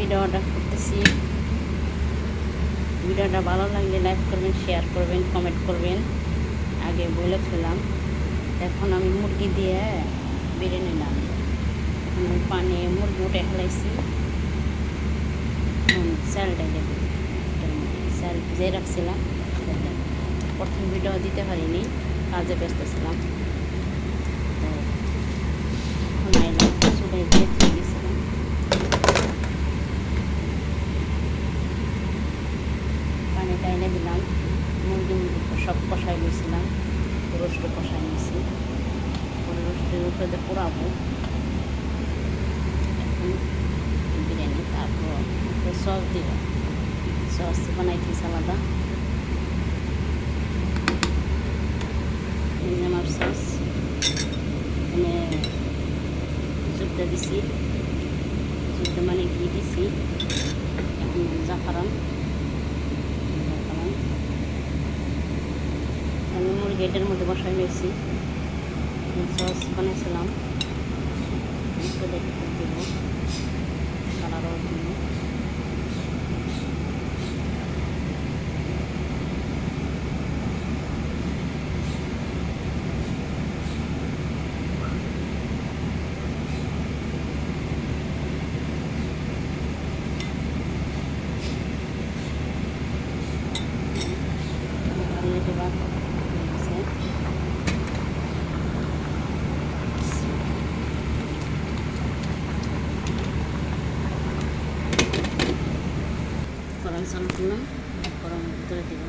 ভিডিওটা করতেছি। ভিডিওটা ভালো লাগলে লাইক করবেন, শেয়ার করবেন, কমেন্ট করবেন। আগে বলেছিলাম। এখন আমি মুরগি দিয়ে বিরিয়ানি রান্না। এখন আমি পানি মুরগি উঠে ফেলাইছি। চালটা দেব, চাল ভিজিয়ে রাখছিলাম। প্রথম ভিডিও দিতে পারিনি, কাজে ব্যস্ত ছিলাম। তো এখন আইলাম, চুলে দিয়ে গেছিলাম। পানিটা এনে দিলাম। মুরগি সব কষাই নিয়েছিলাম, রোস্ট কষাই নিয়েছি। পরে রোস্টের উপরে পোড়াবো এখন বিরিয়ানি। তারপর সস দিব, সস বানাইছি আলাদা। এই আমার সস এখানে জুবটা দিছি, জুবটা মানে ঘি দিছি। এখন জাফরান আমি মুরগি এটার মধ্যে বসাই নিয়েছি। সস বানিয়েছিলাম, দিব কালারও দিব। গরম চাল দিলাম, গরমের ভিতরে দিব।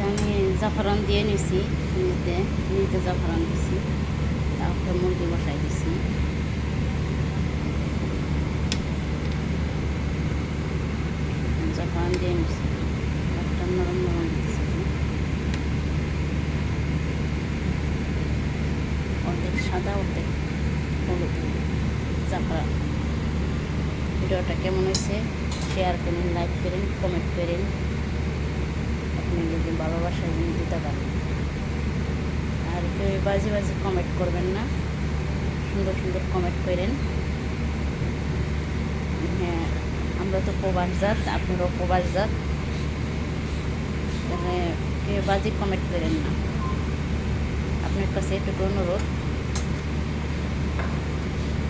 আমি জাফরান দিয়ে নিছি, নিতে জাফরান দিছি। তারপরে মুরগি বসাই দিছি। জাফরান দিয়ে নিছি, একটা নরম নরম দিচ্ছি। অর্ধেক সাদা, অর্ধেক হলুদ জাফরান। ভিডিওটা কেমন হয়েছে শেয়ার করেন, লাইক করেন, কমেন্ট করেন। আপনি যদি ভালোবাসায় দিতে পারেন। আর কেউ বাজে বাজে কমেন্ট করবেন না, সুন্দর সুন্দর কমেন্ট করেন। হ্যাঁ, আমরা তো প্রবাস জাত, আপনারাও প্রবাস জাত। কেউ বাজে কমেন্ট করেন না, আপনার কাছে এটুকু অনুরোধ।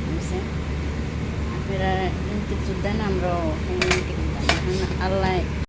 বুঝছেন, আপনারা ইনকে যোগ দেন, আমরাও ইনকে দিতাম। আল্লাহ